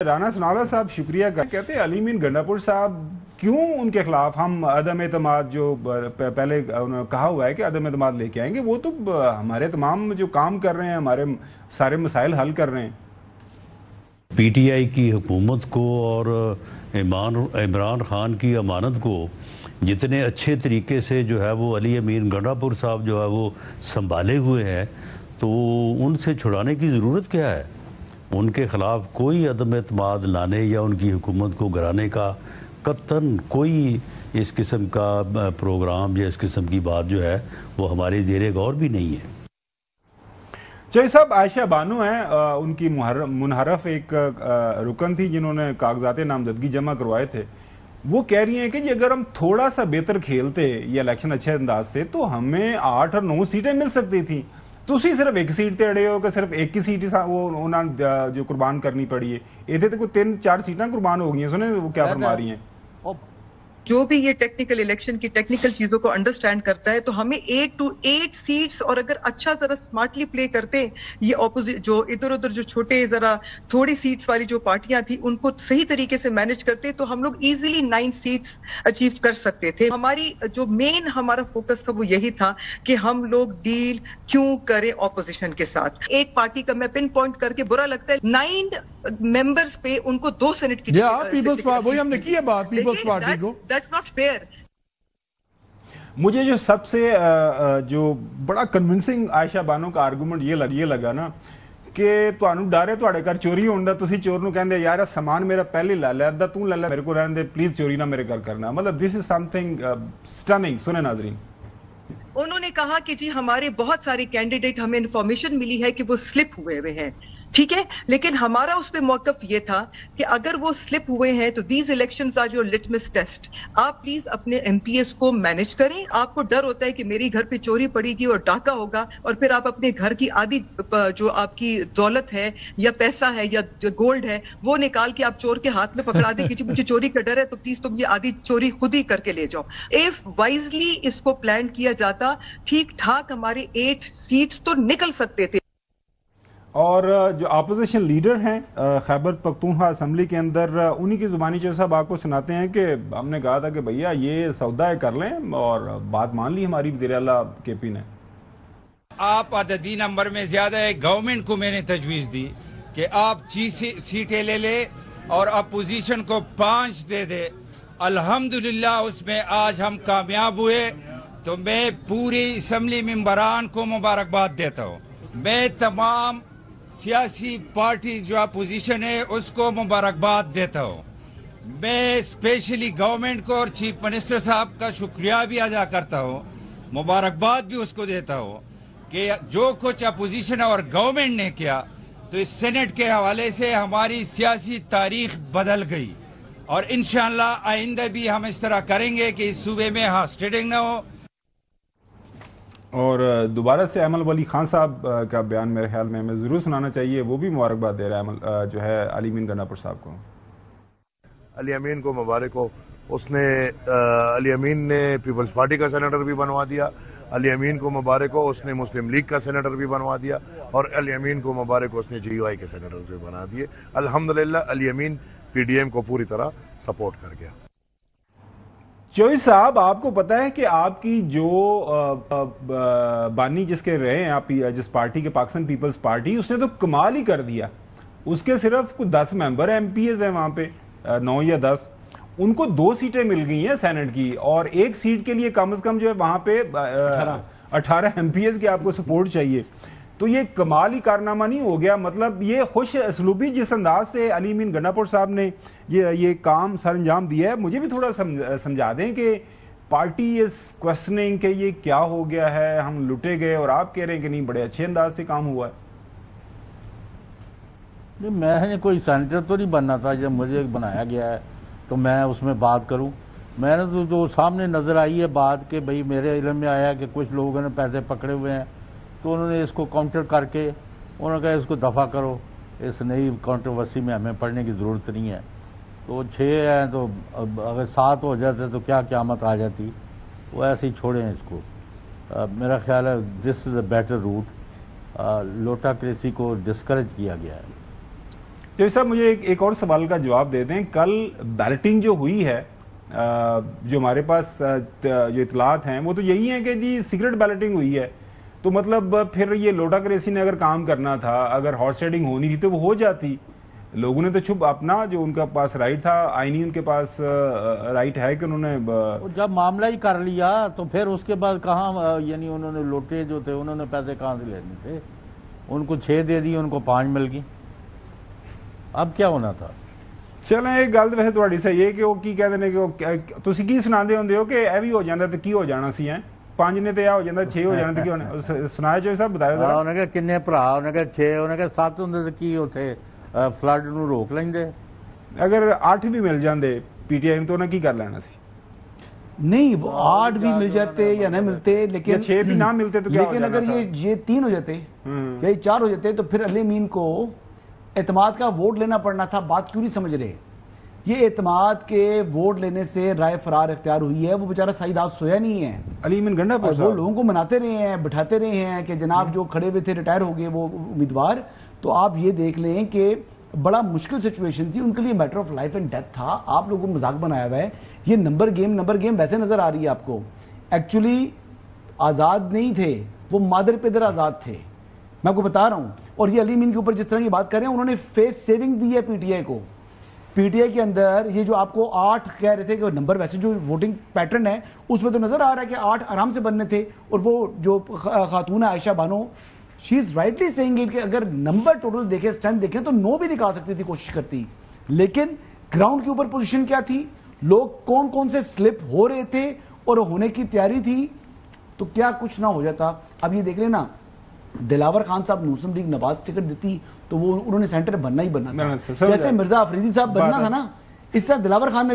رانا سنالا صاحب شکریہ کہتے ہیں علی امین گنڈاپور صاحب کیوں ان کے خلاف ہم عدم اعتماد جو پہلے کہا ہوا ہے کہ عدم اعتماد لے کے آئیں گے، وہ تو ہمارے تمام جو کام کر رہے ہیں، ہمارے سارے مسائل حل کر رہے ہیں۔ پی ٹی آئی کی حکومت کو اور عمران خان کی امانت کو جتنے اچھے طریقے سے جو ہے وہ علی امین گنڈاپور صاحب جو ہے وہ سنبھالے ہوئے ہیں، تو ان سے چھڑانے کی ضرورت کیا ہے؟ ان کے خلاف کوئی عدم اعتماد لانے یا ان کی حکومت کو گرانے کا قطعاً کوئی اس قسم کا پروگرام یا اس قسم کی بات جو ہے وہ ہماری زیر غور بھی نہیں ہے۔ چوہدری صاحب، عائشہ بانو ہیں، ان کی منحرف ایک رکن تھی جنہوں نے کاغذات نامزدگی جمع کروائے تھے، وہ کہہ رہی ہیں کہ جی اگر ہم تھوڑا سا بہتر کھیلتے یہ الیکشن اچھے انداز سے تو ہمیں 8 اور 9 سیٹیں مل سکتی تھیں، تسی صرف ایک سیٹ تے اڑے ہو کہ صرف ایک ہی سیٹ وہ جو قربان کرنی پڑی ہے، یہ تو کوئی 3-4 سیٹیں قربان ہو گئی ہیں۔ سنیں وہ کیا فرما رہی ہیں۔ جو بھی یہ ٹیکنیکل الیکشن کی ٹیکنیکل چیزوں کو انڈرسٹینڈ کرتا ہے تو ہمیں 8 to 8 سیٹس، اور اگر اچھا ذرا سمارٹلی پلے کرتے یہ جو ادھر ادھر جو چھوٹے ذرا تھوڑی سیٹس والی جو پارٹیاں تھیں ان کو صحیح طریقے سے مینج کرتے تو ہم لوگ ایزیلی 9 سیٹس اچیو کر سکتے تھے۔ ہماری جو مین ہمارا فوکس تھا وہ یہی تھا کہ ہم لوگ ڈیل کیوں کریں اپوزیشن کے ساتھ۔ ایک پارٹی کا میں پن پوائنٹ کر کے برا لگتا ہے 9 ممبرز پہ ان کو 2 سینٹ کی وہی ہم نے کی ہے بات پیپلز پارٹی کو۔ مجھے جو سب سے جو بڑا کنونسنگ عائشہ بانو کا آرگومنٹ یہ لگا نا کہ تانوں ڈر ہے تہاڈے گھر چوری ہون دا، تسی چور نو کہندے یار سامان میرا پہلے لے لے ادھا تو لے لے میرے کو رہن دے، پلیز چوری نہ میرے گھر کرنا، مطلب دس از سم تھنگ سٹننگ۔ سنیں ناظرین، انہوں نے کہا کہ جی ہمارے بہت سارے کینڈیڈیٹ ہمیں انفارمیشن ملی ہے کہ وہ سلپ ہوئے ہیں، ٹھیک ہے، لیکن ہمارا اس پہ موقف یہ تھا کہ اگر وہ سلپ ہوئے ہیں تو these elections are your litmus test, آپ پلیز اپنے ایم پی ایس کو مینج کریں۔ آپ کو ڈر ہوتا ہے کہ میری گھر پہ چوری پڑے گی اور ڈاکہ ہوگا، اور پھر آپ اپنے گھر کی آدھی جو آپ کی دولت ہے یا پیسہ ہے یا جو گولڈ ہے وہ نکال کے آپ چور کے ہاتھ میں پکڑا دیں کہ جی مجھے چوری کا ڈر ہے تو پلیز تم یہ آدھی چوری خود ہی کر کے لے جاؤ۔ ایف وائزلی اس کو پلان کیا جاتا ٹھیک ٹھاک ہمارے 8 سیٹس تو نکل سکتے تھے۔ اور جو اپوزیشن لیڈر ہیں خیبر پختونخوا اسمبلی کے اندر، انہی کی زبانی چوہدری صاحب آپ کو سناتے ہیں کہ ہم نے کہا تھا کہ بھیا یہ سودا کر لیں، اور بات مان لی ہماری وزیر اعلیٰ کے پی نے۔ آپ عددی نمبر میں زیادہ ہے، گورنمنٹ کو میں نے تجویز دی کہ آپ 6 سیٹیں لے لے اور اپوزیشن کو 5 دے دے۔ الحمدللہ اس میں آج ہم کامیاب ہوئے، تو میں پوری اسمبلی ممبران کو مبارکباد دیتا ہوں۔ میں تمام سیاسی پارٹی جو اپوزیشن ہے اس کو مبارکباد دیتا ہوں۔ میں اسپیشلی گورنمنٹ کو اور چیف منسٹر صاحب کا شکریہ بھی ادا کرتا ہوں، مبارکباد بھی اس کو دیتا ہوں کہ جو کچھ اپوزیشن اور گورنمنٹ نے کیا تو اس سینٹ کے حوالے سے ہماری سیاسی تاریخ بدل گئی، اور انشاءاللہ آئندہ بھی ہم اس طرح کریں گے کہ اس صوبے میں ہاسٹیڈنگ نہ ہو۔ اور دوبارہ سے ایمل ولی خان صاحب کا بیان میرے خیال میں ہمیں ضرور سنانا چاہیے، وہ بھی مبارکباد دے رہا ہے جو ہے علی امین گنڈاپور صاحب کو۔ علی امین کو مبارک ہو، اس نے علی امین نے پیپلز پارٹی کا سینیٹر بھی بنوا دیا، علی امین کو مبارک ہو اس نے مسلم لیگ کا سینیٹر بھی بنوا دیا، اور علی امین کو مبارک ہو اس نے جی یو آئی کے سینیٹر بھی بنا دیے۔ الحمدللہ علی امین پی ڈی ایم کو پوری طرح سپورٹ کر گیا۔ چوہدری صاحب، آپ کو پتا ہے کہ آپ کی جو بانی جس کے رہے ہیں، آپ جس پارٹی کے پاکستان پیپلز پارٹی، اس نے تو کمال ہی کر دیا، اس کے صرف کچھ 10 ممبر ایم پی ایز ہیں وہاں پہ، 9 یا 10، ان کو 2 سیٹیں مل گئی ہیں سینٹ کی، اور 1 سیٹ کے لیے کم از کم جو ہے وہاں پہ 18 ایم پی ایز کی آپ کو سپورٹ چاہیے، تو یہ کمال ہی کارنامہ نہیں ہو گیا؟ مطلب یہ خوش اسلوبی جس انداز سے علی امین گنڈاپور صاحب نے یہ کام سر انجام دیا ہے، مجھے بھی تھوڑا سمجھا دیں کہ پارٹی از کوسچننگ کہ یہ کیا ہو گیا ہے، ہم لٹے گئے، اور آپ کہہ رہے ہیں کہ نہیں بڑے اچھے انداز سے کام ہوا ہے۔ میں نے کوئی سینیٹر تو نہیں بننا تھا، جب مجھے بنایا گیا ہے تو میں اس میں بات کروں۔ میں نے تو جو سامنے نظر آئی ہے بات کہ بھئی میرے علم میں آیا کہ کچھ لوگوں نے پیسے پکڑے ہوئے ہیں، تو انہوں نے اس کو کاؤنٹر کر کے انہوں نے کہا اس کو دفع کرو، اس نئی کانٹروورسی میں ہمیں پڑھنے کی ضرورت نہیں ہے۔ تو 6 ہیں تو اگر 7 ہو جاتے تو کیا قیامت آ جاتی، وہ ایسے ہی چھوڑیں اس کو۔ میرا خیال ہے دس از اے بیٹر روٹ، لوٹا کریسی کو ڈسکریج کیا گیا ہے۔ جی صاحب مجھے ایک اور سوال کا جواب دے دیں. کل بیلٹنگ جو ہوئی ہے جو ہمارے پاس جو اطلاعات ہیں وہ تو یہی ہیں کہ جی سیکرٹ بیلٹنگ ہوئی ہے, تو مطلب پھر یہ لوٹا کریسی نے اگر کام کرنا تھا, اگر ہارس ریڈنگ ہونی تھی تو وہ ہو جاتی. لوگوں نے تو چھپ اپنا جو ان کا پاس رائٹ تھا آئینی ان کے پاس رائٹ ہے کہ انہوں نے جب معاملہ ہی کر لیا تو پھر اس کے بعد کہاں یعنی انہوں نے لوٹے جو تھے انہوں نے پیسے کہاں سے لینے تھے؟ ان کو 6 دے دی, ان کو 5 مل گئی. اب کیا ہونا تھا؟ چلیں ایک گل تو ویسے تھوڑی صحیح ہے کہ وہ کی کہتے ہیں کہ تسی کی سناندے ہوندے ہو کہ اے بھی ہو جاندا تے کی ہو جانا سی ہیں 5 نے تے اے ہو جاندا 6 ہو جانا تے کی ہونا سنایا جو صاحب بتایا ذرا. انہوں نے کہا کنے بھرا, انہوں نے کہا 6, انہوں نے کہا 7 ہوندے تے کی اوتھے فلڈ نو روک لیندے. اگر 8 بھی مل جاندے پی ٹی آئی نے تو انہیں کی کر لینا سی؟ نہیں وہ 8 بھی مل جاتے یا نہ ملتے, لیکن 6 بھی نہ ملتے تو کیا ہو لیکن جانا اگر تھا؟ یہ 3 ہو جاتے یا یہ 4 ہو جاتے تو پھر علی امین کو اعتماد کا ووٹ لینا پڑنا تھا. بات کیوں نہیں سمجھ رہے؟ یہ اعتماد کے ووٹ لینے سے رائے فرار اختیار ہوئی ہے. وہ بیچارہ سعید آج سویا نہیں ہے, علی امین گنڈا اور وہ لوگوں کو مناتے رہے ہیں, بٹھاتے رہے ہیں کہ جناب جو کھڑے ہوئے تھے ریٹائر ہو گئے وہ امیدوار. تو آپ یہ دیکھ لیں کہ بڑا مشکل سچویشن تھی ان کے لیے, matter of life and death تھا. آپ لوگوں کو مذاق بنایا ہوا ہے. یہ نمبر گیم ویسے نظر آ رہی ہے آپ کو, ایکچولی آزاد نہیں تھے, وہ مادر پیدر آزاد تھے, میں آپ کو بتا رہا ہوں. اور یہ علی امین کے اوپر جس طرح کی بات کر رہے ہیں, انہوں نے فیس سیونگ دی ہے پی ٹی آئی کو. پی ٹی آئی کے اندر یہ جو آپ کو 8 کہہ رہے تھے کہ نمبر, ویسے جو ووٹنگ پیٹرن ہے اس میں تو نظر آ رہا ہے کہ 8 آرام سے بننے تھے. اور وہ جو خاتون ہے عائشہ بانو, شی از رائٹلی سیئنگ اٹ کہ اگر نمبر ٹوٹل دیکھیں, اسٹرینتھ دیکھیں تو 9 بھی نکال سکتی تھی, کوشش کرتی. لیکن گراؤنڈ کے اوپر پوزیشن کیا تھی, لوگ کون کون سے سلپ ہو رہے تھے اور ہونے کی تیاری تھی, تو کیا کچھ نہ ہو جاتا. اب یہ دیکھ لینا دلاور خان صاحب نوسم لیگ نواز ٹکٹ دیتی تو وہ انہوں نے سینٹر بننا ہی بننا تھا. جیسے مرزا افریدی صاحب بننا تھا نا, اس طرح دلاور خان نے